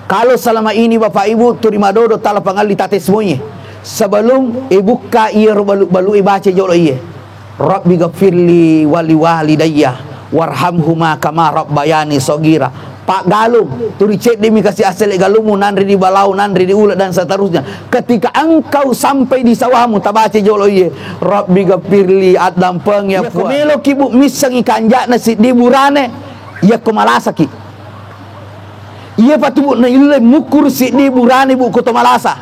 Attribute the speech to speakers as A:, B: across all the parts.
A: Kalau selama ini Bapak Ibu terima dodo tala pangali tate semuanya, sebelum ibu ka iya balu baca jolo iya, Rabbi ghafirli wali walidayya warhamhuma kama rabbayani sogira. Pak Galung turi cek demi kasih asal galumu nandri di balau nandri di ulat dan seterusnya. Ketika engkau sampai di sawahmu tabace jolo iya, Rabbi ghafirli adam peng ya kumelo kibu misang ikan jakna si di burane ya kumalasa ki. Iya patu na ilule mukur si di burane bu koto malasa.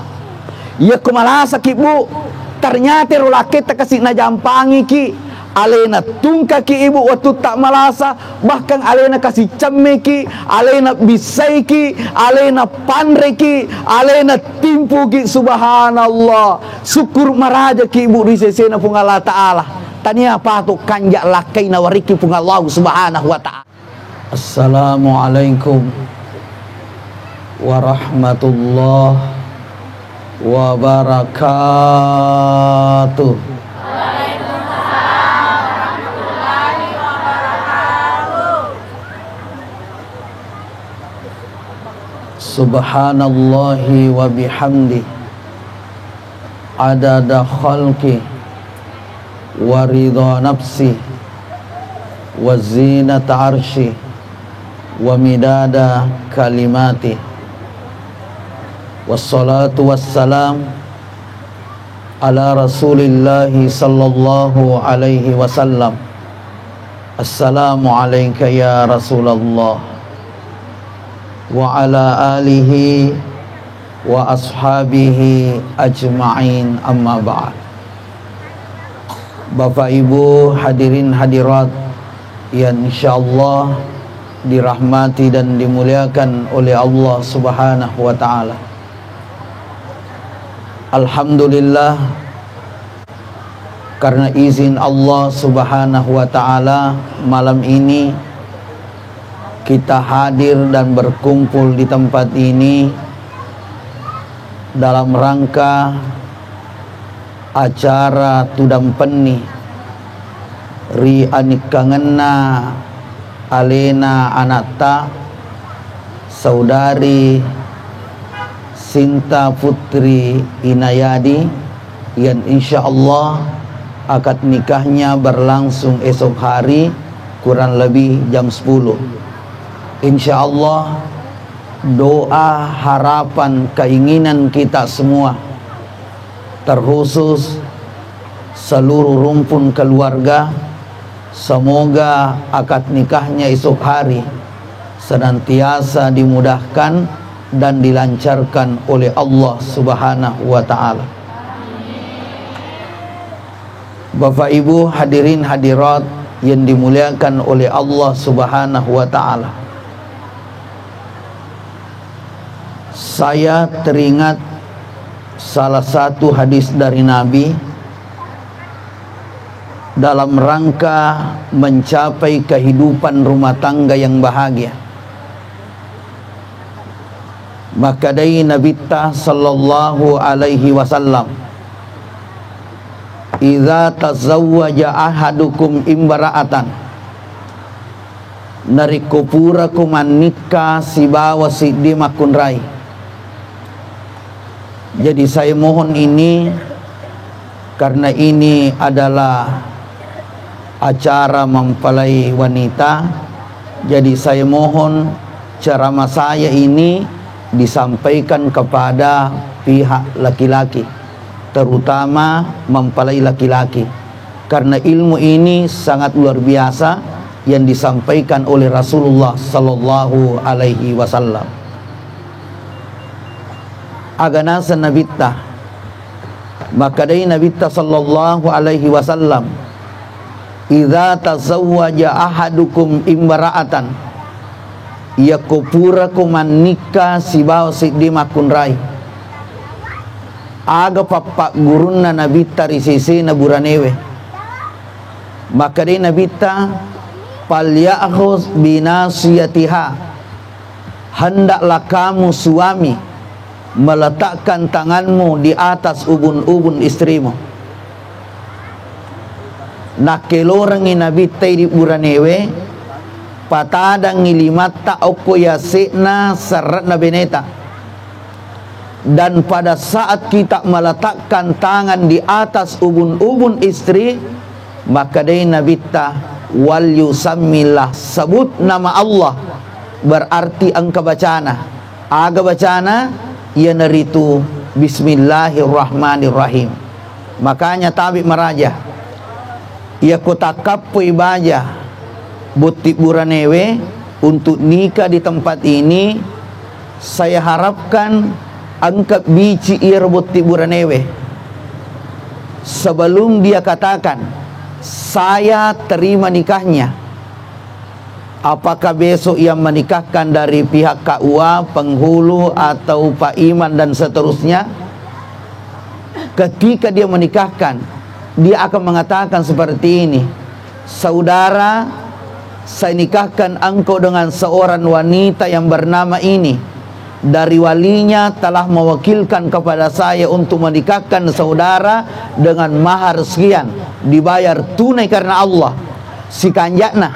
A: Iya kumalasa ki bu. Ternyata rolake tak kasih na jampangi ki. Alena tungka ki ibu waktu tak malasa, bahkan alena kasih cemme ki, alena bisai ki, alena pandre ki, alena timpu ki. Subhanallah, syukur maraja ki ibu di sesena pung Allah Ta'ala. Tania patu kanjak lakai nawariki pung Allah Subhanahu wa Ta'ala. Assalamualaikum warahmatullahi wabarakatuh. Subhanallahi wa bihamdi adada khalqi wa ridha nafsi wa zinata arshi wa midada kalimati. Wassalatu wassalam ala rasulillahi sallallahu alaihi wasallam. Assalamu alayka ya Rasulullah wa ala alihi wa ashabihi ajma'in, amma ba'd. Bapak Ibu hadirin hadirat yang insyaallah dirahmati dan dimuliakan oleh Allah Subhanahu wa Ta'ala. Alhamdulillah, karena izin Allah Subhanahu wa Ta'ala malam ini kita hadir dan berkumpul di tempat ini dalam rangka acara tudam peni ri anikangenna alena anata saudari Sinta Putri Inayadi yang insyaallah akad nikahnya berlangsung esok hari kurang lebih jam 10. Insyaallah doa, harapan, keinginan kita semua, terkhusus seluruh rumpun keluarga, semoga akad nikahnya esok hari senantiasa dimudahkan dan dilancarkan oleh Allah Subhanahu wa Ta'ala. Bapak Ibu hadirin hadirat yang dimuliakan oleh Allah Subhanahu wa Ta'ala, saya teringat salah satu hadis dari Nabi dalam rangka mencapai kehidupan rumah tangga yang bahagia. Maka dari Nabi sallallahu alaihi wasallam, "Idza tazawwaja ahadukum imra'atan narikupurakum annika sibawa sidimakun rai." Jadi saya mohon ini, karena ini adalah acara mempelai wanita, jadi saya mohon ceramah saya ini disampaikan kepada pihak laki-laki, terutama mempelai laki-laki, karena ilmu ini sangat luar biasa yang disampaikan oleh Rasulullah sallallahu alaihi wasallam. Aganasa nabita, maka dari nabita sallallahu alaihi wasallam, idza tazawwaja ahadukum imra'atan yakupurakum annika sibaw sidimakun rai. Aga papa gurunna nabita risisi na buranewe, maka dari nabita palya'khuz binasiyatiha, hendaklah kamu suami meletakkan tanganmu di atas ubun-ubun istrimu. Nakelorang inabitay di buranewe, patadang ngilimatta oko yasikna serat na beneta. Dan pada saat kita meletakkan tangan di atas ubun-ubun istri, maka dia nabita wal yusammillah, sebut nama Allah, berarti engkau bacana aga bacana ia neritu bismillahirrahmanirrahim. Makanya tabi meraja ia kotakapu ibaja buti buranewe untuk nikah di tempat ini. Saya harapkan angkat bici ia buti buranewe sebelum dia katakan saya terima nikahnya. Apakah besok ia menikahkan dari pihak KUA, penghulu atau Pak Iman dan seterusnya? Ketika dia menikahkan, dia akan mengatakan seperti ini, saudara, saya nikahkan engkau dengan seorang wanita yang bernama ini. Dari walinya telah mewakilkan kepada saya untuk menikahkan saudara dengan mahar sekian, dibayar tunai karena Allah. Si kanjakna,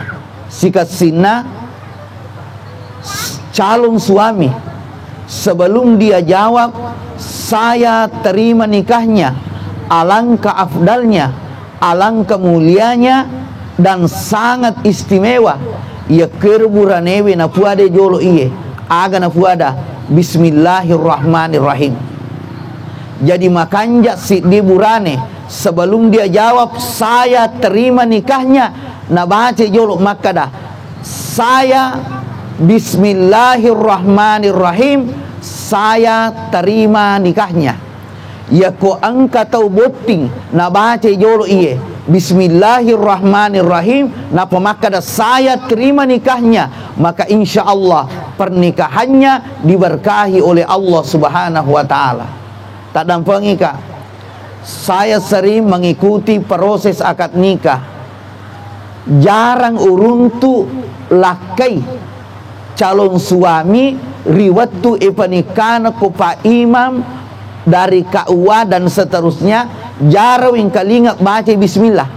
A: si kasina calon suami, sebelum dia jawab saya terima nikahnya, alangkah afdalnya, alangkah mulianya dan sangat istimewa. Ya kerburanewe na puade jolo iye aga na puada bismillahirrahmanirrahim. Jadi makanya si di burane sebelum dia jawab saya terima nikahnya, na baca jolo makada saya bismillahirrahmanirrahim, saya terima nikahnya. Ya ko angka tau boting na baca jolo iye bismillahirrahmanirrahim, na pemakada saya terima nikahnya, maka insya Allah pernikahannya diberkahi oleh Allah subhanahu wa ta'ala. Tak dampangi kak, saya sering mengikuti proses akad nikah. Jarang uruntu lakai calon suami riwatu ipanikana ko Pak Imam dari KUA dan seterusnya, jarang yang kalingat baca bismillah,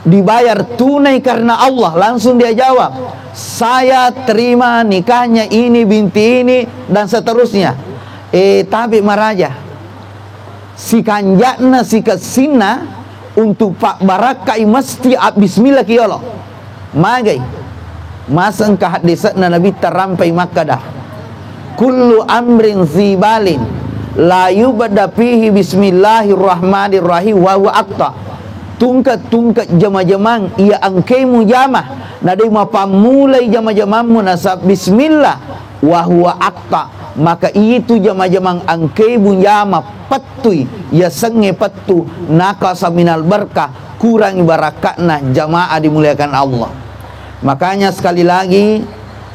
A: dibayar tunai karena Allah. Langsung dia jawab saya terima nikahnya ini binti ini dan seterusnya. Tapi maraja si kanjakna si kesina untuk Pak Barakai mesti bismillah kiyolo magai masang ke hadisatna Nabi terampai makadah kullu amrin zibalin la yubda fihi bismillahirrahmanirrahim wa huwa aqta. Tungkat jama-jamang ia angkemu jamah nadai mapamulai jama-jamangmu nasab bismillah wa huwa aqta, maka itu jama-jamang angkemu jama patui ya senge patu nakasa minal berkah, kurangi barakatna jamaah dimuliakan Allah. Makanya sekali lagi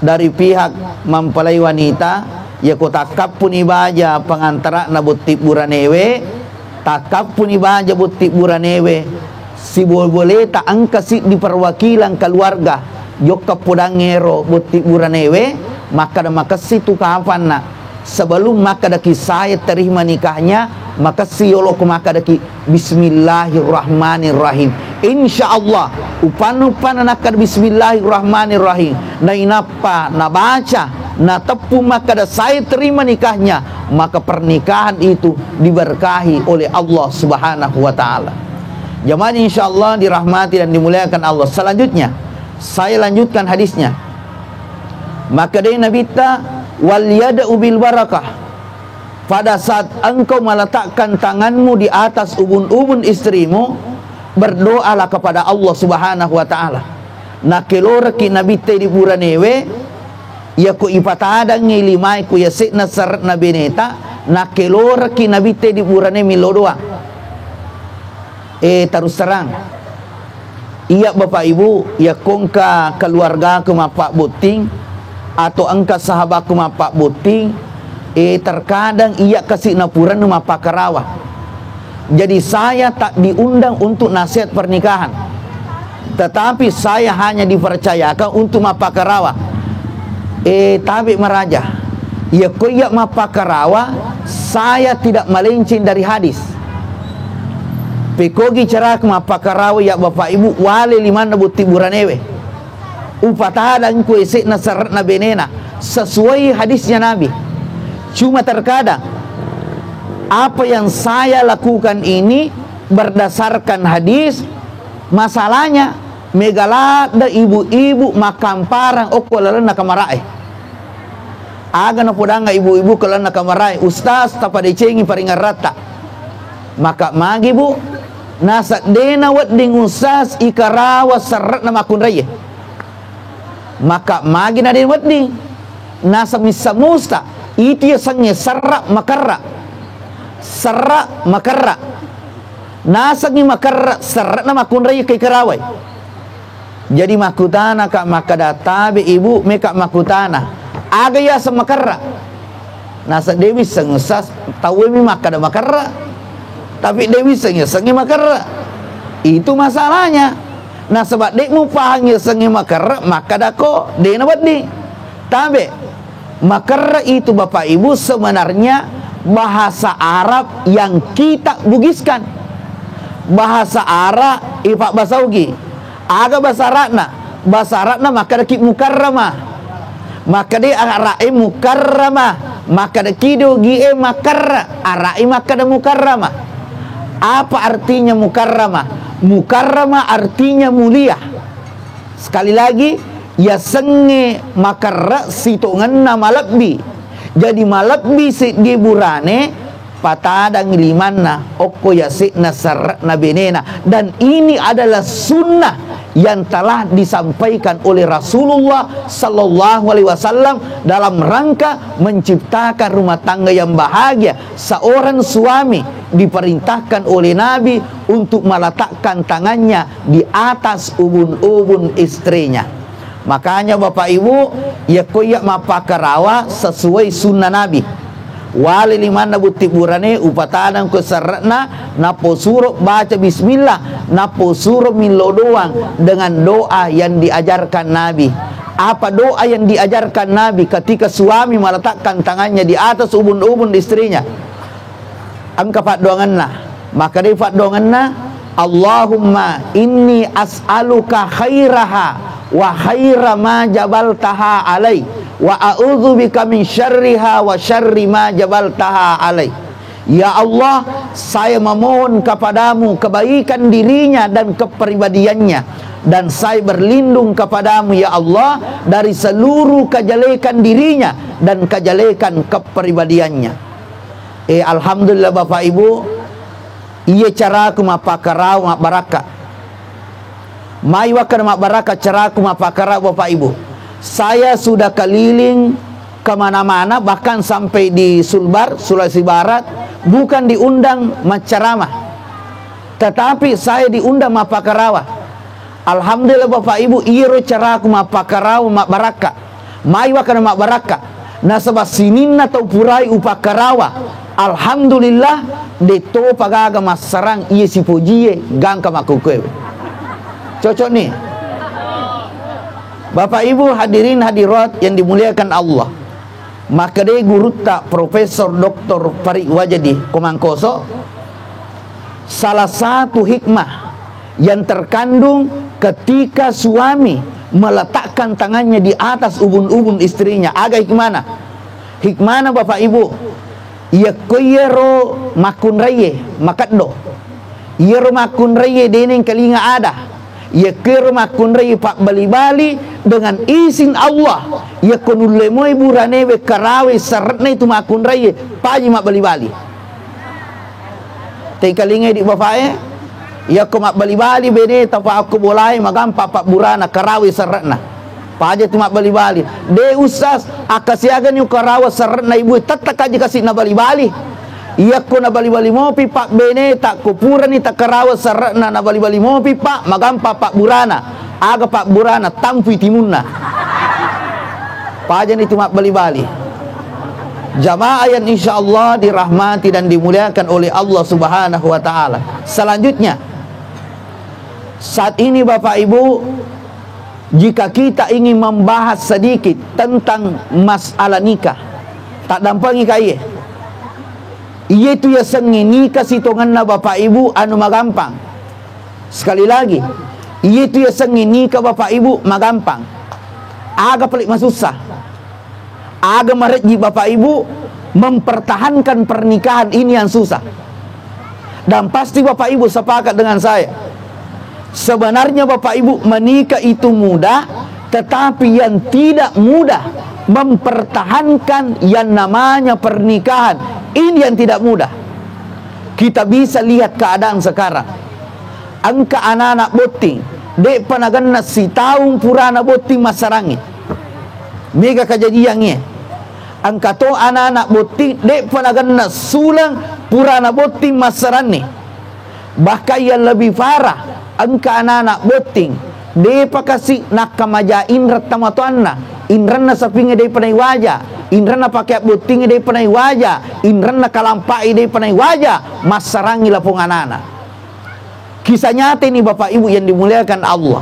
A: dari pihak mempelai wanita ya ko takap pun ibaja pengantara na buti buranewe, takap pun ibaja buti buranewe si boleh tak angka si di perwakilan keluarga yok kapudangero buti buranewe, maka da makasi tu kapan na sebelum maka daki saya terima nikahnya, maka si yolo ko maka daki bismillahirrahmanirrahim. Insyaallah upan-upan nakad bismillahirrahmanirrahim na inapa na baca na tepu maka da saya terima nikahnya, maka pernikahan itu diberkahi oleh Allah subhanahu wa ta'ala. Jemaah insyaallah dirahmati dan dimuliakan Allah. Selanjutnya saya lanjutkan hadisnya. Maka dia Nabi ta wal yad'u bil barakah, pada saat engkau meletakkan tanganmu di atas ubun-ubun istrimu, berdoalah kepada Allah subhanahu wa ta'ala. Na kelora ki Nabi te di buranewe ya ko ipatada ngilimay ko ya sit na sarat na beneta na kelora ki Nabi te di burane milodoa. Terus terang iya bapak ibu ya kongka keluarga ke mapak buting atau angka sahabat ke mapak buting, terkadang iya kasih napuran mapak karawa. Jadi saya tak diundang untuk nasihat pernikahan, tetapi saya hanya dipercayakan untuk mapak karawa. Tapi meraja ya koyak mapak karawa, saya tidak melenceng dari hadis. Pekogi cara mapak karawa ya bapak ibu wale limana buti buranewe upatadan ku isik na sarat na benena sesuai hadisnya Nabi. Cuma terkadang apa yang saya lakukan ini berdasarkan hadis, masalahnya megalada ibu-ibu makam parang okolalan na kamarai. Aga na podanga ibu-ibu kalan na kamarai, ustaz tapadecengi paringan rata. Maka magi bu nasa dena wadding ustaz ikarawa sarat na makun raya. Maka magi na din wadding nasa misa musta itu ya sangye sarra makarra. Sarra makarra nasa ni makarra sarat na makun raya kay karaway. Jadi makutana kak makadatabe ibu meka makutana aga ya sa makarra nasa dewi sang usas tahu mi makada makarra tapi dewi sang sangi makarra itu masalahnya. Nah sebab dek mu pahang sangi makarra makada ko de na waddi tabe makarra itu bapak ibu sebenarnya bahasa Arab yang kita bugiskan. Bahasa Arab ipak basaugi aga bahasa Arabna maka daki mukarramah maka dia arai mukarramah maka kido gie makarra arai maka da mukarramah. Apa artinya mukarramah? Mukarramah artinya mulia. Sekali lagi ya senge makarra sitongan na malabbi. Jadi malabbi si di burane patadang limanna okko yasik nasar na benena. Dan ini adalah sunnah yang telah disampaikan oleh Rasulullah sallallahu alaihi wasallam dalam rangka menciptakan rumah tangga yang bahagia. Seorang suami diperintahkan oleh Nabi untuk meletakkan tangannya di atas ubun-ubun istrinya. Makanya Bapak Ibu ya koyak mapakarawa sesuai sunnah Nabi. Wali liman nabuti burane upatanan ko saratna napo suruh baca bismillah napo suruh milo doang dengan doa yang diajarkan Nabi. Apa doa yang diajarkan Nabi ketika suami meletakkan tangannya di atas ubun-ubun istrinya? Angka fat doanganna maka dia fat doanganna Allahumma inni as'aluka khairaha wa khaira ma jabaltaha alai wa a'udzubika min syarriha wa syarri ma jabaltaha alai. Ya Allah, saya memohon kepadamu kebaikan dirinya dan kepribadiannya, dan saya berlindung kepadamu ya Allah dari seluruh kejelekan dirinya dan kejelekan kepribadiannya. Alhamdulillah Bapak Ibu, iya cara aku mapakarau mak baraka. Mai wakan mak baraka cara aku mapakarau Bapak Ibu. Saya sudah keliling kemana-mana, bahkan sampai di Sulbar, Sulawesi Barat, bukan diundang macaramah, tetapi saya diundang mapakarawa. Alhamdulillah Bapak Ibu, iro caraku mapakarawa mak baraka, maiwa kana mak baraka, nasabah sinin atau purai upakarawa. Alhamdulillah, deto pagaga masarang iye si pojie gangka makukwe. Cocok nih. Bapak Ibu hadirin hadirat yang dimuliakan Allah. Maka dia guru tak Profesor Dr. Farid Wajadi Komangkoso, salah satu hikmah yang terkandung ketika suami meletakkan tangannya di atas ubun-ubun istrinya. Agak hikmana? Hikmana Bapak Ibu? Ia koyero makun raye makaddo. Ia makun raye deneng kalinga ada. Ia kira makun raye pak bali-bali dengan izin Allah. Ia konulemoy buranewe karawe saratna itu makun raye paji mak bali-bali. Tay kalinga di bapae. Ia ko mak bali-bali bene tapa aku bolai magam papak burana karawe saratna. Paja tu mak bali-bali. De usas akasiagan yu karawa saratna ibu tatak aja kasih na bali-bali. Ia ko na bali-bali mo pipak bene tak kupuran ni tak karawa saratna na bali-bali mo pipak magam papak burana. Aga pak burana tampi timunna. Pajan itu mak bali-bali. Jamaah yang insyaallah dirahmati dan dimuliakan oleh Allah Subhanahu wa taala. Selanjutnya, saat ini Bapak Ibu, jika kita ingin membahas sedikit tentang masalah nikah, tak dampangi kaya. Ia tu ya sengi nikah sitongan na Bapak Ibu anu magampang. Sekali lagi, ia tu ya sengi nikah Bapak Ibu magampang. Aga pelik masusah. Aga mereji bapak ibu mempertahankan pernikahan ini yang susah. Dan pasti bapak ibu sepakat dengan saya, sebenarnya bapak ibu menikah itu mudah, tetapi yang tidak mudah mempertahankan yang namanya pernikahan. Ini yang tidak mudah. Kita bisa lihat keadaan sekarang. Angka anak-anak boting dek panaganna si tahun purana boting masarangi. Mega kejadiannya. Angka to anak-anak boting dek panaganna sulang purana boting masarani. Bahkan yang lebih parah, angka anak-anak boting de pakasi nakamaja indra tamatuanna. Indranna sapinga de panai wajah, indranna pakai boting de panai wajah, indranna kalampai de panai wajah, masarangi lapung anak-anak. Kisah nyata ini bapak ibu yang dimuliakan Allah.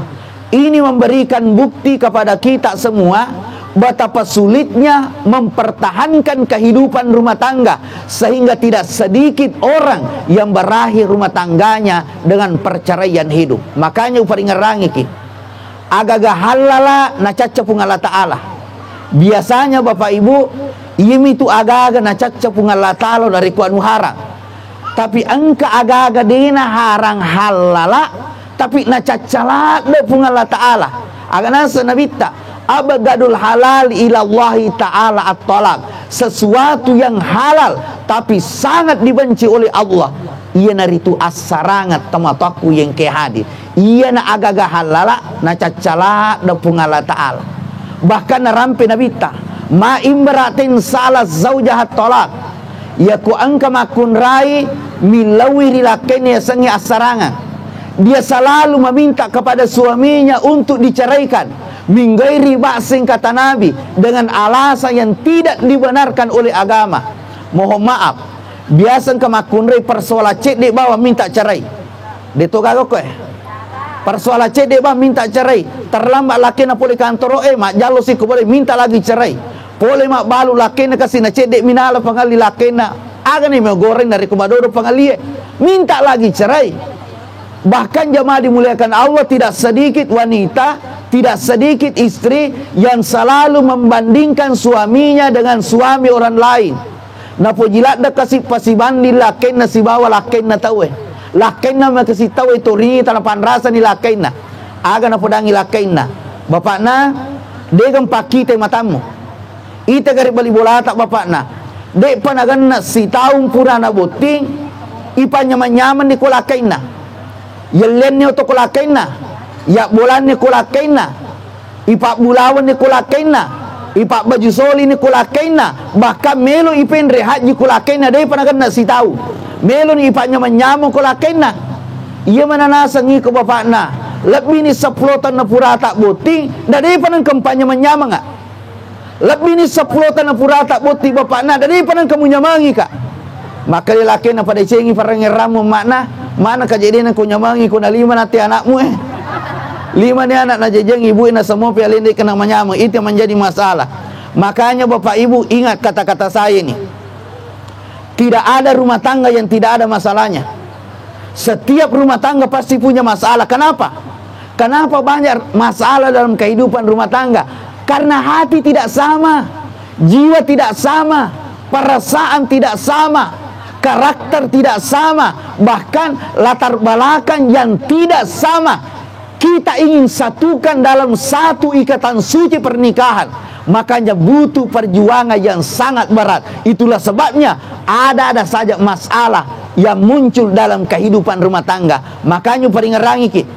A: Ini memberikan bukti kepada kita semua betapa sulitnya mempertahankan kehidupan rumah tangga, sehingga tidak sedikit orang yang berakhir rumah tangganya dengan perceraian hidup. Makanya upari ngerangi ki agaga halala na cacapung Allah Ta'ala. Biasanya bapak ibu ini tu agaga na cacapung Allah Ta'ala dari kuanu harang. Tapi angka aga-aga dina harang halala, tapi na cacala de pung Allah Ta'ala. Aga nasa nabita abagadul halal ilallahi ta'ala at-talaq. Sesuatu yang halal tapi sangat dibenci oleh Allah, ia naritu as-sarangat tamataku yang kehadi. Ia na aga-aga halala na cacala de pung Allah Ta'ala. Bahkan narampe nabita ma imratin salah zaujahat talaq, ya ku angka makun rai milawiri lakenya sangi asarangan. Dia selalu meminta kepada suaminya untuk diceraikan minggairi ba'sin, kata Nabi, dengan alasan yang tidak dibenarkan oleh agama. Mohon maaf, biasa ke makun rai persoalan cek dek bawa minta cerai. Deto kagok persoalan cek dek bawa minta cerai. Terlambat lakena poli kantor mak jalo sih boleh minta lagi cerai. Boleh mak balu lakena kasih na cek dek minala pangali lakena. Aga nih mau goreng dari kumadodo pangalie, minta lagi cerai. Bahkan jamaah dimuliakan Allah, tidak sedikit wanita, tidak sedikit istri yang selalu membandingkan suaminya dengan suami orang lain. Napo jilat dah kasih pasibandi laken na si bawa laken na tahu laken na makasih tahu itu ri tanapan rasa ni laken na. Aga na podangi laken na. Bapak na, degam pakite matamu. Ita gari bali bola tak bapak na. Dek panaganna si tahun purana boting ipa nyaman-nyaman ni kulakain na, yellen ni oto kulakain na, yak bulan ni kulakain na, ipa bulawan ni kulakain na, ipa baju soli ni kulakain na, bahkan melo ipen rehat ni kulakain na. Dek panaganna si tahun melo ni ipa nyaman-nyaman kulakain na. Ia mananasa ngi ko bapak na lebih ni 10 tahun na purata boting da dek panang kampanye nyaman nga. Lebih ni 10 tanah purata boti bapak na dari panan kamu nyamangi kak. Maka lelaki na pada cengi parang ngeramu makna mana kejadian aku nyamangi ku na 5 nanti anakmu 5 ni anak na jejeng ibu na semua pialin dia kena menyamang. Itu yang menjadi masalah. Makanya bapak ibu ingat kata-kata saya ini. Tidak ada rumah tangga yang tidak ada masalahnya. Setiap rumah tangga pasti punya masalah. Kenapa? Kenapa banyak masalah dalam kehidupan rumah tangga? Karena hati tidak sama, jiwa tidak sama, perasaan tidak sama, karakter tidak sama, bahkan latar belakang yang tidak sama. Kita ingin satukan dalam satu ikatan suci pernikahan. Makanya butuh perjuangan yang sangat berat. Itulah sebabnya ada saja masalah yang muncul dalam kehidupan rumah tangga. Makanya peringerangi kita.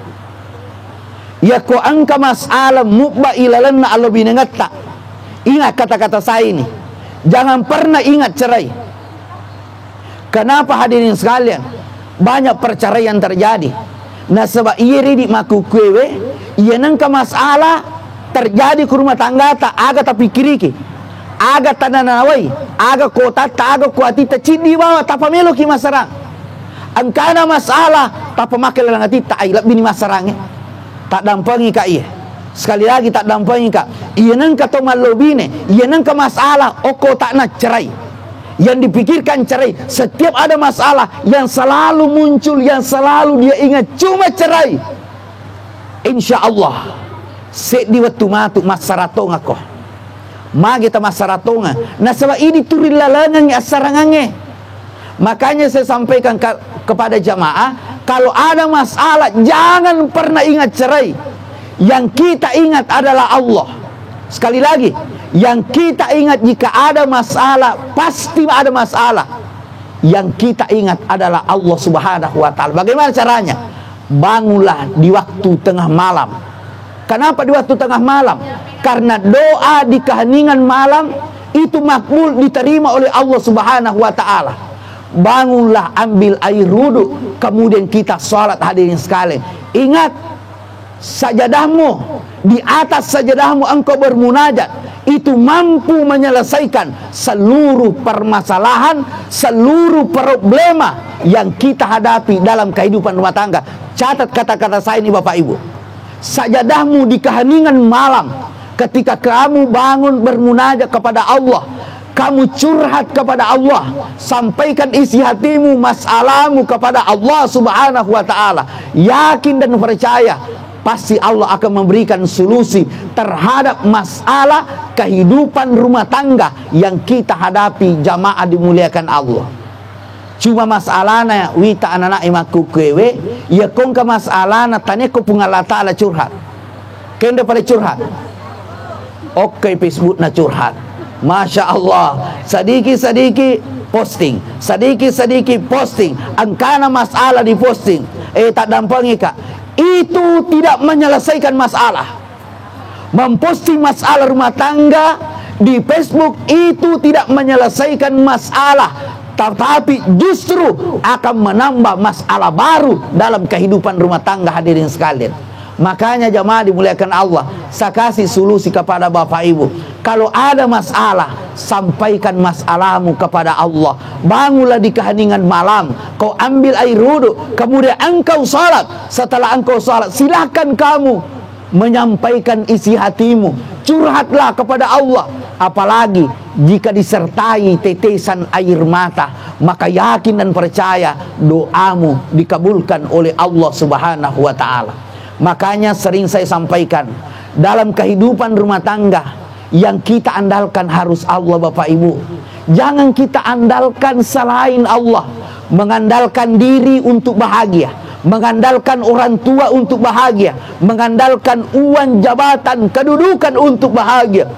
A: Ya ko angka masalah mubba ilalanna Allah binengatta. Ingat kata-kata saya ini. Jangan pernah ingat cerai. Kenapa hadirin sekalian? Banyak perceraian terjadi. Nah sebab iya ridik maku kwewe, iya nangka masalah terjadi ke rumah tangga tak aga tapi kiriki. Aga tananawai, aga kota tak aga kuati tak cindi bawa tak pamelo ki masarang. Angkana masalah tak pemakai langati tak ilap bini masarangnya. Tak dampangi kak iya. Sekali lagi tak dampangi kak. Iya nang kata malobine, iya nang ke masalah oko tak nak cerai. Yang dipikirkan cerai. Setiap ada masalah yang selalu muncul, yang selalu dia ingat cuma cerai. Insya Allah Set di waktu matu masaratonga ko. Magi ta masaratonga. Nah sebab ini turun lalangan asarangannya. Makanya saya sampaikan kepada jamaah, kalau ada masalah jangan pernah ingat cerai. Yang kita ingat adalah Allah. Sekali lagi, yang kita ingat jika ada masalah, pasti ada masalah. Yang kita ingat adalah Allah Subhanahu wa ta'ala. Bagaimana caranya? Bangunlah di waktu tengah malam. Kenapa di waktu tengah malam? Karena doa di keheningan malam itu makbul, diterima oleh Allah Subhanahu wa ta'ala. Bangunlah, ambil air wudu, kemudian kita sholat. Hadirin sekalian, ingat, sajadahmu, di atas sajadahmu engkau bermunajat, itu mampu menyelesaikan seluruh permasalahan, seluruh problema yang kita hadapi dalam kehidupan rumah tangga. Catat kata-kata saya ini Bapak Ibu. Sajadahmu di keheningan malam, ketika kamu bangun bermunajat kepada Allah, kamu curhat kepada Allah, sampaikan isi hatimu, masalahmu kepada Allah Subhanahu wa ta'ala. Yakin dan percaya, pasti Allah akan memberikan solusi terhadap masalah kehidupan rumah tangga yang kita hadapi. Jamaah dimuliakan Allah. Cuma masalahnya wita anak imaku kewe, ya kong ke masalahnya tanya ko pungal ta'ala curhat. Kenda pada curhat. Oke, Facebook na curhat. Masya Allah, sedikit-sedikit posting, sedikit-sedikit posting, angkana masalah di posting. Tak dampangi kak, itu tidak menyelesaikan masalah. Memposting masalah rumah tangga di Facebook itu tidak menyelesaikan masalah, tetapi justru akan menambah masalah baru dalam kehidupan rumah tangga. Hadirin sekalian, makanya jamaah dimuliakan Allah, saya kasih solusi kepada Bapak Ibu. Kalau ada masalah, sampaikan masalahmu kepada Allah. Bangunlah di keheningan malam, kau ambil air wudu, kemudian engkau salat. Setelah engkau salat, silahkan kamu menyampaikan isi hatimu, curhatlah kepada Allah. Apalagi jika disertai tetesan air mata, maka yakin dan percaya doamu dikabulkan oleh Allah Subhanahu wa ta'ala. Makanya sering saya sampaikan, dalam kehidupan rumah tangga yang kita andalkan harus Allah Bapak Ibu. Jangan kita andalkan selain Allah. Mengandalkan diri untuk bahagia, mengandalkan orang tua untuk bahagia, mengandalkan uang, jabatan, kedudukan untuk bahagia.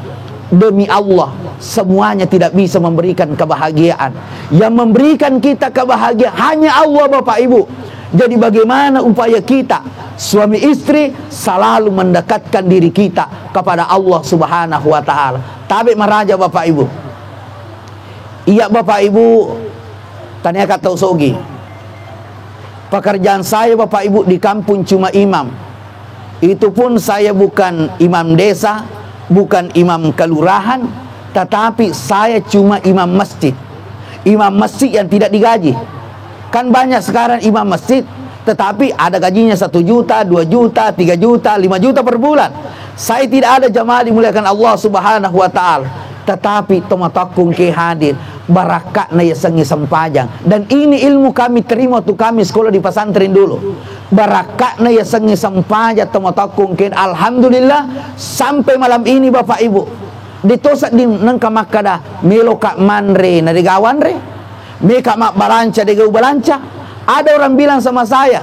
A: Demi Allah, semuanya tidak bisa memberikan kebahagiaan. Yang memberikan kita kebahagiaan hanya Allah Bapak Ibu. Jadi bagaimana upaya kita suami istri selalu mendekatkan diri kita kepada Allah Subhanahu wa ta'ala. Tapi meraja Bapak Ibu. Iya Bapak Ibu, tanya kata usogi. Pekerjaan saya Bapak Ibu di kampung cuma imam. Itu pun saya bukan imam desa, bukan imam kelurahan, tetapi saya cuma imam masjid. Imam masjid yang tidak digaji. Kan banyak sekarang imam masjid, tetapi ada gajinya 1 juta, 2 juta, 3 juta, 5 juta per bulan. Saya tidak ada, jamaah dimuliakan Allah Subhanahu wa ta'ala. Tetapi tomatakung ke hadir, barakatna ya sengi sempajang. Dan ini ilmu kami terima waktu kami sekolah di pesantren dulu. Barakatna ya sengi sempajang tomatakung ke. Alhamdulillah sampai malam ini Bapak Ibu. Ditosak di nengka makada melo kak manre na digawan re. Meka mak balanca degau balanca. Ada orang bilang sama saya,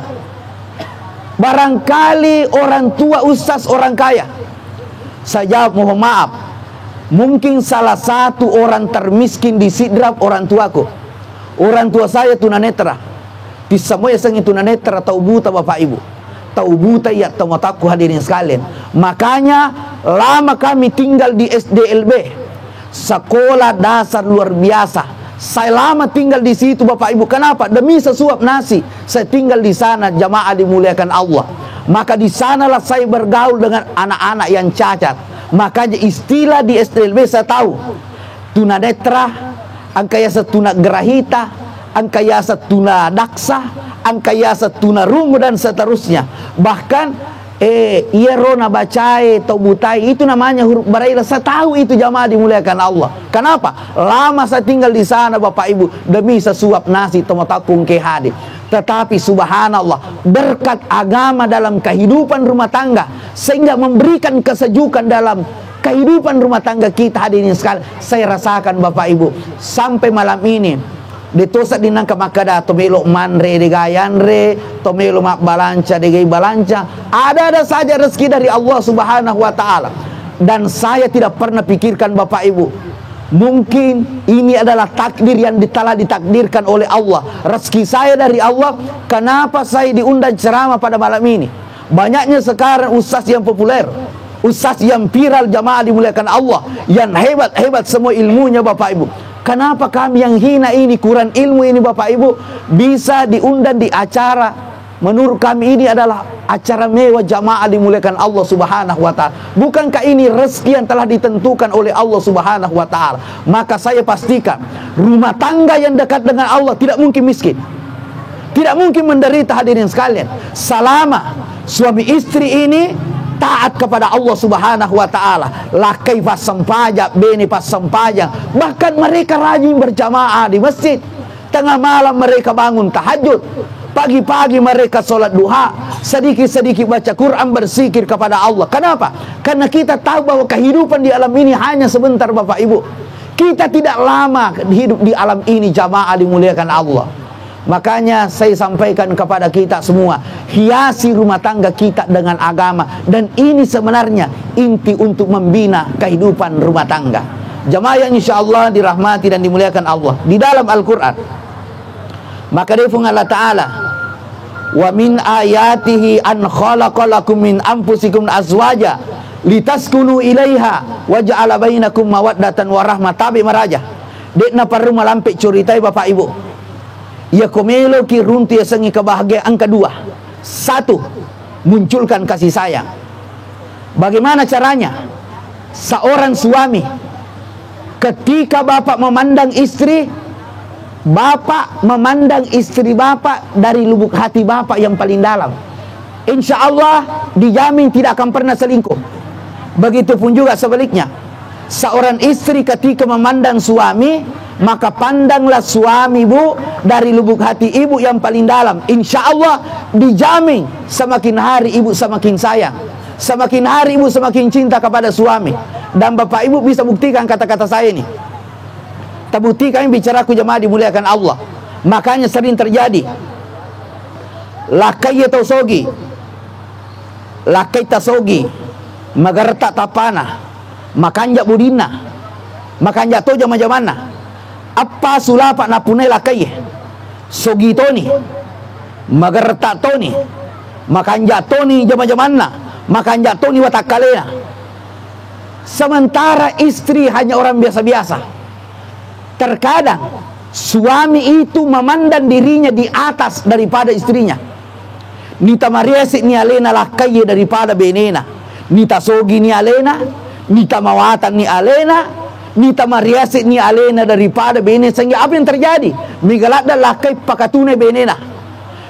A: barangkali orang tua ustaz orang kaya. Saya jawab, mohon maaf, mungkin salah satu orang termiskin di Sidrap orang tuaku. Orang tua saya tunanetra. Bisa moya sengi tunanetra tau buta Bapak Ibu. Tau buta ya tau mataku hadirin sekalian. Makanya lama kami tinggal di SDLB, sekolah dasar luar biasa. Saya lama tinggal di situ Bapak Ibu. Kenapa? Demi sesuap nasi saya tinggal di sana, jamaah dimuliakan Allah. Maka di sanalah saya bergaul dengan anak-anak yang cacat. Makanya istilah di SDLB saya tahu. Tunanetra, angkayasa tuna gerahita, angkayasa tuna daksa, angkayasa tuna rungu dan seterusnya. Bahkan Ia rona bacai atau butai, itu namanya huruf Braille. Saya tahu itu jamaah dimuliakan Allah. Kenapa? Lama saya tinggal di sana Bapak Ibu demi sesuap nasi tomatakung ke hadir. Tetapi subhanallah, berkat agama dalam kehidupan rumah tangga sehingga memberikan kesejukan dalam kehidupan rumah tangga kita hadirin sekali. Saya rasakan Bapak Ibu sampai malam ini ditosak dinang kamakada tomelo manre de gayanre tomelo mak balanca de gay balanca, ada saja rezeki dari Allah Subhanahu wa taala. Dan saya tidak pernah pikirkan Bapak Ibu, mungkin ini adalah takdir yang telah ditakdirkan oleh Allah, rezeki saya dari Allah. Kenapa saya diundang ceramah pada malam ini? Banyaknya sekarang ustaz yang populer, ustaz yang viral jamaah dimuliakan Allah, yang hebat-hebat semua ilmunya Bapak Ibu. Kenapa kami yang hina ini, kurang ilmu ini Bapak Ibu, bisa diundang di acara? Menurut kami ini adalah acara mewah jamaah dimuliakan Allah Subhanahu wa taala. Bukankah ini rezeki yang telah ditentukan oleh Allah Subhanahu wa taala? Maka saya pastikan rumah tangga yang dekat dengan Allah tidak mungkin miskin, tidak mungkin menderita hadirin sekalian, selama suami istri ini taat kepada Allah Subhanahu wa taala. Lakai pas sempajak, bini pas sempajak. Bahkan mereka rajin berjamaah di masjid. Tengah malam mereka bangun tahajud. Pagi-pagi mereka sholat duha. Sedikit-sedikit baca Quran, berzikir kepada Allah. Kenapa? Karena kita tahu bahwa kehidupan di alam ini hanya sebentar Bapak Ibu. Kita tidak lama hidup di alam ini jamaah dimuliakan Allah. Makanya saya sampaikan kepada kita semua, hiasi rumah tangga kita dengan agama. Dan ini sebenarnya inti untuk membina kehidupan rumah tangga. Jamaah yang insya Allah dirahmati dan dimuliakan Allah. Di dalam Al-Quran, maka defung Allah Ta'ala, wa min ayatihi an khalaqalakum min anfusikum azwaja litaskunu ilaiha wa ja'ala bainakum mawaddatan wa rahmah. Tabi maraja dekna perlu malampik curitai Bapak Ibu. Ya komelo ki runti sengi kebahagiaan kedua. Satu, munculkan kasih sayang. Bagaimana caranya? Seorang suami ketika bapak memandang istri, bapak memandang istri bapak dari lubuk hati bapak yang paling dalam. Insya Allah dijamin tidak akan pernah selingkuh. Begitupun juga sebaliknya, seorang istri ketika memandang suami, maka pandanglah suami ibu dari lubuk hati ibu yang paling dalam. Insya Allah dijamin semakin hari ibu semakin sayang, semakin hari ibu semakin cinta kepada suami. Dan Bapak Ibu bisa buktikan kata-kata saya ini. Terbuktikan bicaraku jemaah dimuliakan Allah. Makanya sering terjadi lakai tausogi, lakai tasogi, magarta tapana, makanja budina, makanja to jama-jamana. Apa sulapa na punay lakay sogi toni magarta toni makanja toni jama-jamanna makanja toni watakalena. Sementara istri hanya orang biasa-biasa. Terkadang suami itu memandang dirinya di atas daripada istrinya. Nita mariasi ni alena lakay daripada benena, nita sogi ni alena, nita mawatan ni alena, nita mariasi ni alena daripada benena. Sehingga apa yang terjadi? Megalada lakai pakatune benena,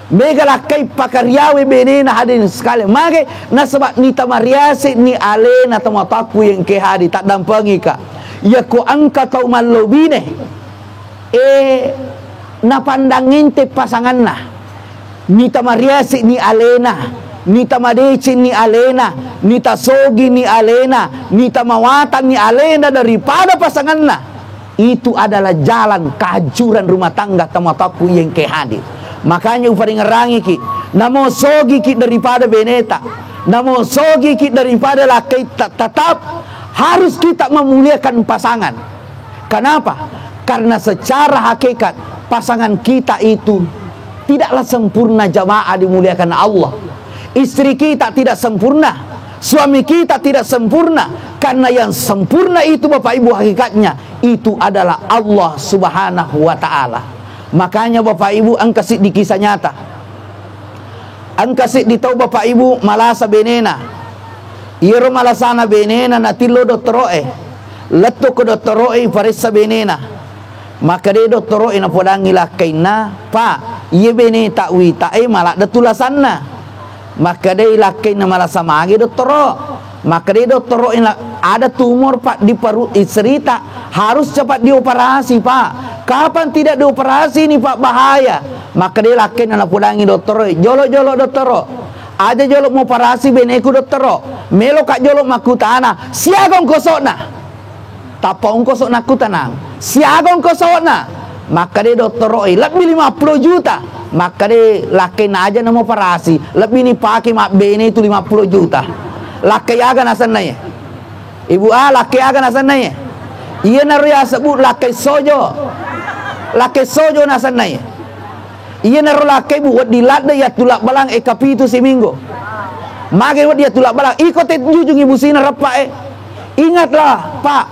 A: megalakai pakaryawe benena hadirin sekalian. Maka nasabak nita mariasi ni alena tamataku yang kehadi tak dampangi ka. Ya ko angka tau malobine napandangin te pasangan na. Nita mariasi ni alena, nita madeci ni alena, nita sogi ni alena, nita mawatan ni alena daripada pasangan na. Itu adalah jalan kehancuran rumah tangga tamataku yang kehadir. Makanya uparing ngerangi ki, namo sogi ki daripada beneta, namo sogi ki daripada laki, tetap harus kita memuliakan pasangan. Kenapa? Karena secara hakikat pasangan kita itu tidaklah sempurna jamaah dimuliakan Allah. Istri kita tidak sempurna, suami kita tidak sempurna. Karena yang sempurna itu Bapak Ibu hakikatnya itu adalah Allah Subhanahu wa ta'ala. Makanya Bapak Ibu angkasih di kisah nyata, angkasih di tahu Bapak Ibu malasa benena, iro malasana benena natilo dottoroe, leto ko dottoroe farissa benena. Maka de dottoroe na podangi lakay na pa iye bene takwi tae malak datulasanna. maka dia laki na malasa magi doktoro, maka dia doktoro ada tumor pak di perut istri tak harus cepat dioperasi pak. Kapan tidak dioperasi ini pak bahaya. Maka dia laki na pulangi doktoro, jolo doktoro, ada jolo mau operasi beneku doktoro, melo kak jolo makutana, siagong kosokna, tapong kosok naku tanang, siagong kosokna. Maka dia doktoro lebih 50 juta. Maka dia laki na aja na mau operasi, lebih ni pakai mak bene itu 50 juta. Laki aga nasan na ye, ibu laki aga nasan na ye, iya naruya sebut laki sojo nasan na ye. Iya naruh laki buat dilat ya tulak balang kapi itu seminggu. Mage buat dia tulak balang, ikut jujung ibu sina repa Ingatlah pak,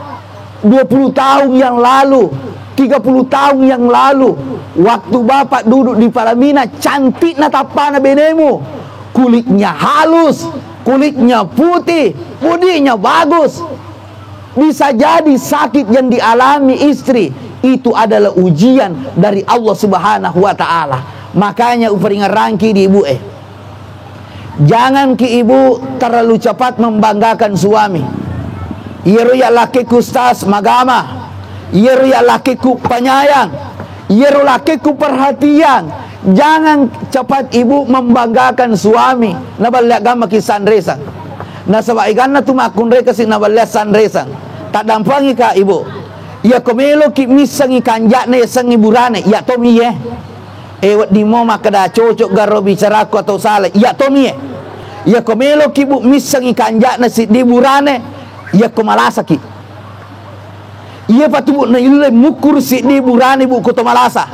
A: 20 tahun yang lalu, 30 tahun yang lalu, waktu bapak duduk di Palamina, cantik na tapana benemu, kulitnya halus, kulitnya putih, budinya bagus. Bisa jadi sakit yang dialami istri itu adalah ujian dari Allah Subhanahu wa taala. Makanya uperingan rangki di ibu jangan ki ibu terlalu cepat membanggakan suami. Iru ya lakiku stas magama, iru ya lakiku penyayang, iru lakiku perhatian. Jangan cepat ibu membanggakan suami. Nabalya gama ki sanresan. Nasabaigan na tumakunre kasi nabalya sanresan. Tak dampangi ka ibu. Ya komelo ki misangi kanjak na sang iburane. Ya tomi wat di mo makada cocok garo bicara ko atau salah. Ya tomi ya komelo ki bu misangi kanjak na si diburane. Ya komalasa ki. Iya patubu na ilule mukur si diburane bu ko to malasa.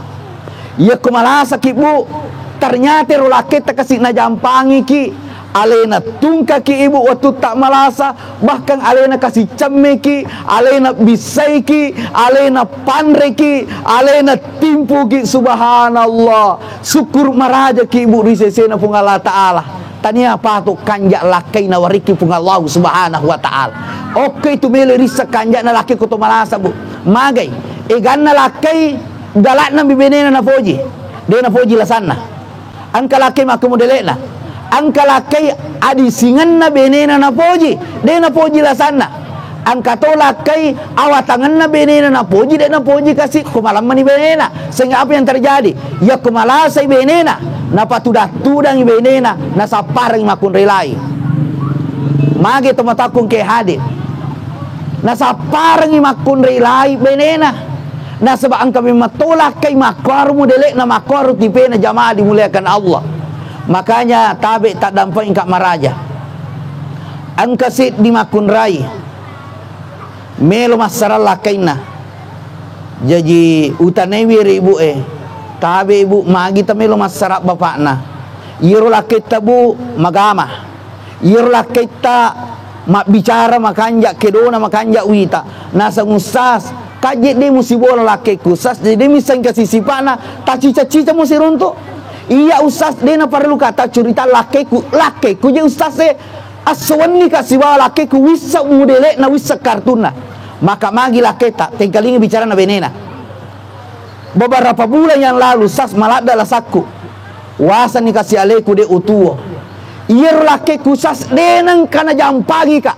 A: Ya kumalasa ki bu, ternyata rolaketa kasih na jampangi ki, alena tungka ki ibu waktu tak malasa, bahkan alena kasih cemme ki, alena bisai ki, alena pandre ki, alena timpu ki. Subhanallah, syukur maraja ki ibu risesena pung Allah Ta'ala. Tanya apa tu kanjak lakai na wariki pung Allah Subhanahu wa Ta'ala. Oke itu mele risa kanjak na laki ko to malasa bu, magai egan na lakai galak na bibenena na foji, dia na foji la sana. Angka laki maku modelena, angka laki adi singan na benena na foji, dia na foji la sana. Angka to laki awatangan na benena na foji, dia na foji kasih kumalam mani benena. Sehingga apa yang terjadi? Ya kumalasai benena, na patudah-tudang benena, na saparang makun relai. Magi tomatakung ke hadit, na saparang makun relai benena. Nah sebab kami matolak kay makar modelek na makar tipe na jamaah dimuliakan Allah. Makanya tabe tak dampak ingkak maraja. Angkasit di makun rai. Melo masarala kayna. Jadi utanewi ibu tabe ibu magi ta melo masarak bapakna. Iro lakita bu magama. Iro lakita mak bicara makanja kedona makanja wita. Nasa ngusas kajit dia mesti bola laki kusas, jadi misal kasih sipana, tak cica-cica mesti runtuk. Iya usas dia na perlu kata cerita lakiku je usas aswan ni kasih bawa lakiku wisa modele na wisa kartuna. Maka magi laki tak tingkalingi bicara na benena. Beberapa bulan yang lalu sas malada la sakku. Wasa ni kasih aleku de utuo. Iya lakiku sas dia nang kana jam pagi kak.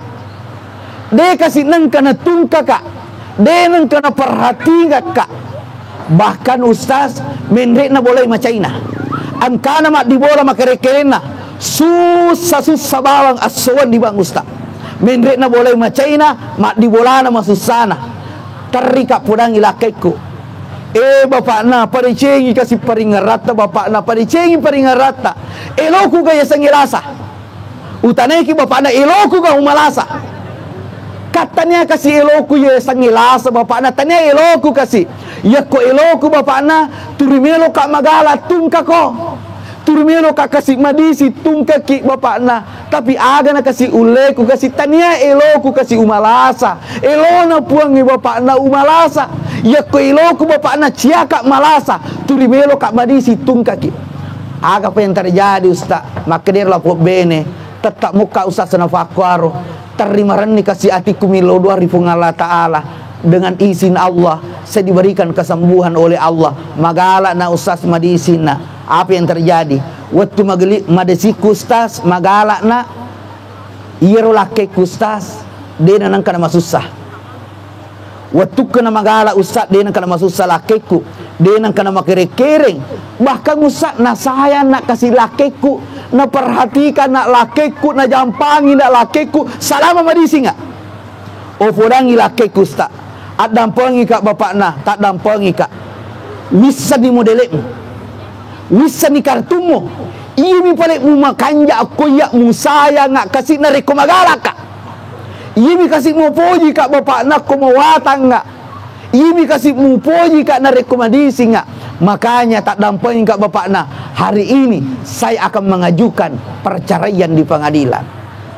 A: Dia kasih nang kana tungka kak. Denang kena perhatikan kak. Bahkan ustaz menrek na boleh macaina. Angkana mak di bola makarekelena. Susah bawang aswan di bang ustaz. Menrek na boleh macaina mak di bola na masusana. Terika pudang ilakeku. Bapak na paricengi kasih paringarata bapak na paricengi paringarata. Eloku gaya sangilasa. Utaneki bapak na eloku ga humalasa. Katanya kasih eloku ya sangilasa bapak na tanya eloku kasih ya ko eloku bapak na turimelo kak magala tungka ko turimelo kak kasih madisi tungka ki bapak na tapi aga na kasih uleku kasih tanya eloku kasih umalasa elona puangi bapak na umalasa ya ko eloku bapak na ciaka malasa turimelo kak madisi tungka ki aga apa yang terjadi ustaz maka dia lapor bene tetap muka ustaz sana fakwaro terima reni kasih hatiku milo 2000 Allah Ta'ala dengan izin Allah saya diberikan kesembuhan oleh Allah magala na ustaz madisina apa yang terjadi waktu madesi kustas magala na iro laki kustas dena nang kana masusah. Waktu kena magala ustad dena kana masusah lakiku dena kana makere-kereng. Bahkan ustad na saya nak kasih lakiku, na perhatikan nak lakiku, na jampangi nak lakiku selama madisi nga. O podangi lakiku ustad. At dampangi kak bapak na, tak dampangi kak. Wisa di modelemu, wisa ni kartumo. Imi pale mu makanja aku ya mu saya ngak kasih na reko magala kak. Imi kasih mu poji kak bapak na ko mawatang ngak. Imi kasih mu poji kak na rekomendasi ngak. Makanya tak dampangi kak bapak na. Hari ini saya akan mengajukan perceraian di pengadilan.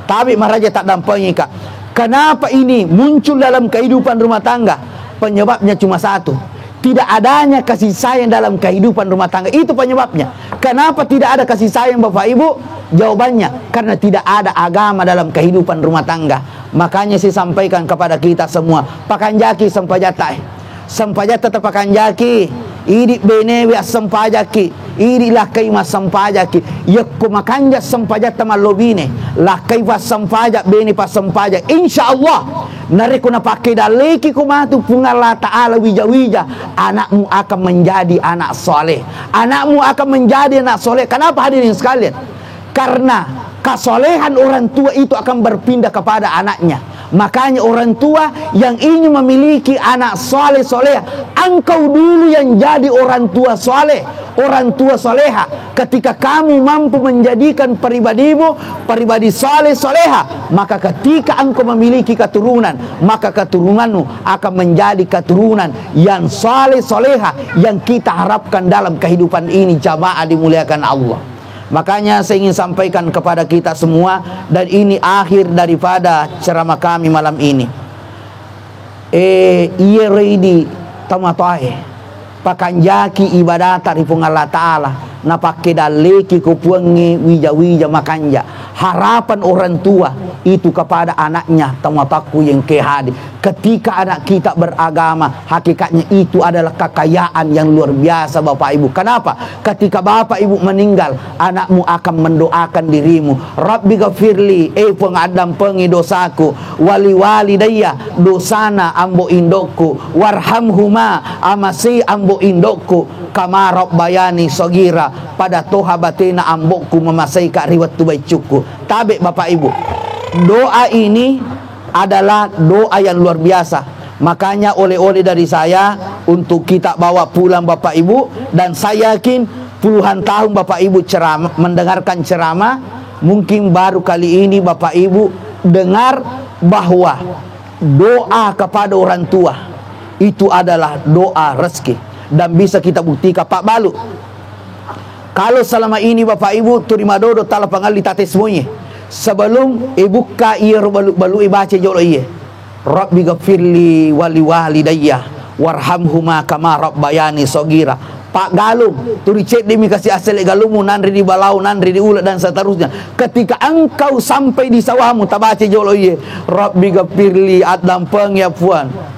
A: Tapi maraja tak dampangi kak. Kenapa ini muncul dalam kehidupan rumah tangga? Penyebabnya cuma satu. Tidak adanya kasih sayang dalam kehidupan rumah tangga. Itu penyebabnya. Kenapa tidak ada kasih sayang Bapak Ibu? Jawabannya, karena tidak ada agama dalam kehidupan rumah tangga. Makanya saya sampaikan kepada kita semua, pakanjaki sampajata. Sampajata pakanjaki. Idi benewi sampajaki. Idi lakai mas sampajaki. Yakku makanja sampajata malobine. Lakai pas sampajak bene pas sampajak. Insyaallah nariku na pakai daleki kumatu pungallah ta'ala wija-wija, anakmu akan menjadi anak soleh. Anakmu akan menjadi anak soleh. Kenapa hadirin sekalian? Karena kesolehan orang tua itu akan berpindah kepada anaknya. Makanya orang tua yang ingin memiliki anak soleh soleha, engkau dulu yang jadi orang tua soleh, orang tua soleha. Ketika kamu mampu menjadikan pribadimu pribadi soleh soleha, maka ketika engkau memiliki keturunan, maka keturunanmu akan menjadi keturunan yang soleh soleha yang kita harapkan dalam kehidupan ini. Jamaah dimuliakan Allah. Makanya saya ingin sampaikan kepada kita semua, dan ini akhir daripada ceramah kami malam ini. Iya reidi tamatoe pakanjaki ibadat taripung Allah Ta'ala na pakai daleki kupuangi wija-wija makanja. Harapan orang tua itu kepada anaknya tamataku yang kehadi. Ketika anak kita beragama, hakikatnya itu adalah kekayaan yang luar biasa Bapak Ibu. Kenapa? Ketika Bapak Ibu meninggal, anakmu akan mendoakan dirimu. Rabbi ghafirli, pengadam pengi dosaku, wali walidayya dosana ambo indokku, warhamhuma amasi ambo indokku, kama rabbayani sogira, pada toha batina ambokku memasai kak riwat tubai cuku. Tabe Bapak Ibu, doa ini adalah doa yang luar biasa. Makanya oleh-oleh dari saya untuk kita bawa pulang Bapak Ibu. Dan saya yakin puluhan tahun Bapak Ibu ceramah, mendengarkan ceramah, mungkin baru kali ini Bapak Ibu dengar bahwa doa kepada orang tua itu adalah doa rezeki. Dan bisa kita buktikan Pak Balu, kalau selama ini Bapak Ibu terima dodo tala pangali tate semuanya, sebelum ibu ka iya balu baca jolo iya, Rabbi ghafirli wali walidayya warhamhuma kama rabbayani sogira. Pak Galung turi cek demi kasih asal galumu nandri di balau nandri di ulat dan seterusnya. Ketika engkau sampai di sawahmu tabaca jolo iya, Rabbi ghafirli adam pengyapuan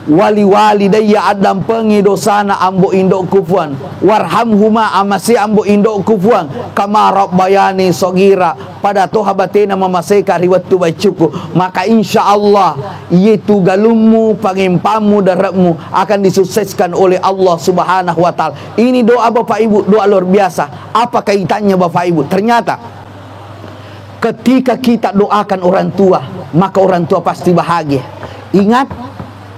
A: wali walidayya adam pengi dosana ambo indok kufuan, warhamhuma amasi ambo indok kufuan, kama rabbayani sogira, pada toha batina memaseka riwat tu bacuku. Maka insya Allah itu galummu, pangimpamu, darabmu akan disukseskan oleh Allah Subhanahu wa Ta'ala. Ini doa Bapak Ibu, doa luar biasa. Apa kaitannya Bapak Ibu? Ternyata ketika kita doakan orang tua, maka orang tua pasti bahagia. Ingat,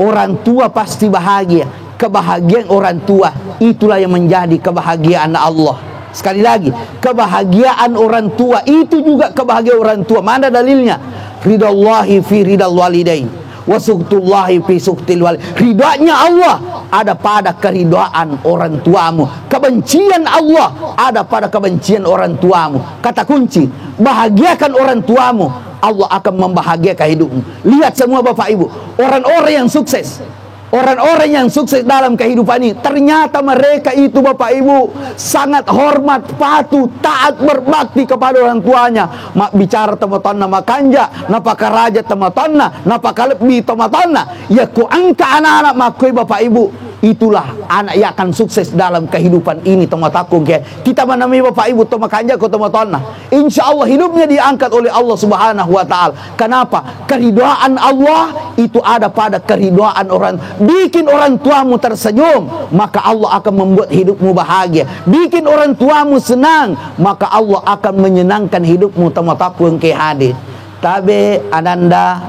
A: orang tua pasti bahagia. Kebahagiaan orang tua itulah yang menjadi kebahagiaan Allah. Sekali lagi, kebahagiaan orang tua itu juga kebahagiaan orang tua. Mana dalilnya? Ridallahi fi ridal walidain wa sukhtullahi fi sukhtil walid. Ridanya Allah ada pada keridaan orang tuamu. Kebencian Allah ada pada kebencian orang tuamu. Kata kunci, bahagiakan orang tuamu, Allah akan membahagiakan hidupmu. Lihat semua Bapak Ibu, orang-orang yang sukses, orang-orang yang sukses dalam kehidupan ini, ternyata mereka itu Bapak Ibu sangat hormat, patuh, taat, berbakti kepada orang tuanya. Mak bicara tematonna makanja, napaka raja tematonna, napaka lebih tematonna. Ya ku angka anak-anak makui Bapak Ibu itulah anak yang akan sukses dalam kehidupan ini. Tomatakung ke kita menamai Bapak Ibu tomakanja ko tomatonna. Insyaallah hidupnya diangkat oleh Allah Subhanahu wa taala. Kenapa? Keridhaan Allah itu ada pada keridhaan orang. Bikin orang tuamu tersenyum, maka Allah akan membuat hidupmu bahagia. Bikin orang tuamu senang, maka Allah akan menyenangkan hidupmu. Tomatakung ke hadis. Tabe ananda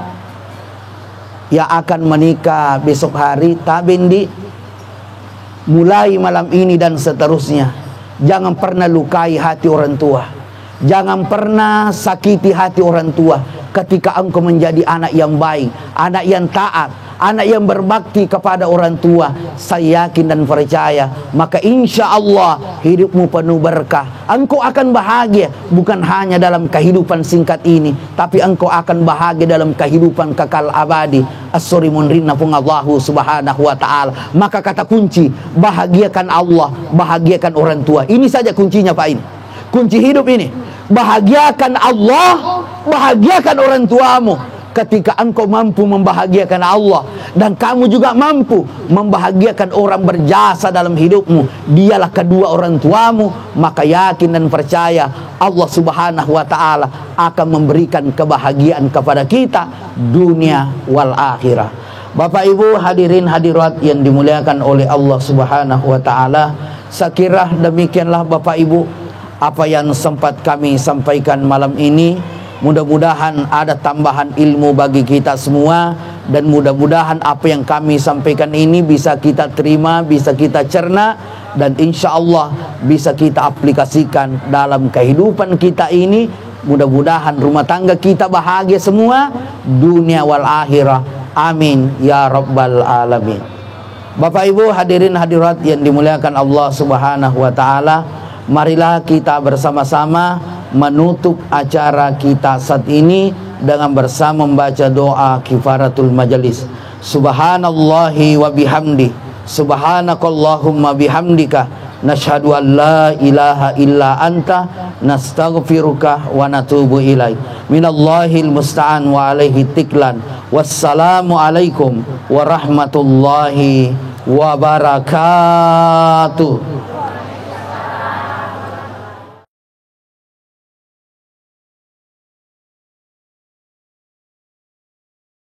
A: yang akan menikah besok hari, tabindi mulai malam ini dan seterusnya, jangan pernah lukai hati orang tua, jangan pernah sakiti hati orang tua. Ketika engkau menjadi anak yang baik, anak yang taat, anak yang berbakti kepada orang tua, saya yakin dan percaya, maka insya Allah hidupmu penuh berkah. Engkau akan bahagia bukan hanya dalam kehidupan singkat ini, tapi engkau akan bahagia dalam kehidupan kekal abadi. As-suri munrinna pun Allah Subhanahu wa ta'ala. Maka kata kunci, bahagiakan Allah, bahagiakan orang tua. Ini saja kuncinya Pak. Ini kunci hidup ini. Bahagiakan Allah, bahagiakan orang tuamu. Ketika engkau mampu membahagiakan Allah dan kamu juga mampu membahagiakan orang berjasa dalam hidupmu, dialah kedua orang tuamu, maka yakin dan percaya Allah Subhanahu wa ta'ala akan memberikan kebahagiaan kepada kita dunia wal akhirah. Bapak Ibu hadirin hadirat yang dimuliakan oleh Allah Subhanahu wa ta'ala, sekira demikianlah Bapak Ibu apa yang sempat kami sampaikan malam ini. Mudah-mudahan ada tambahan ilmu bagi kita semua, dan mudah-mudahan apa yang kami sampaikan ini bisa kita terima, bisa kita cerna, dan insya Allah bisa kita aplikasikan dalam kehidupan kita ini. Mudah-mudahan rumah tangga kita bahagia semua dunia wal akhirah. Amin ya rabbal alamin. Bapak Ibu hadirin hadirat yang dimuliakan Allah Subhanahu wa ta'ala, marilah kita bersama-sama menutup acara kita saat ini dengan bersama membaca doa kifaratul majelis. Subhanallahi wa bihamdi, subhanakallahumma bihamdika, nashhadu an la ilaha illa anta, nastaghfiruka wa natubu ilaik. Minallahil musta'an wa alaihi tiklan. Wassalamu alaikum warahmatullahi wabarakatuh.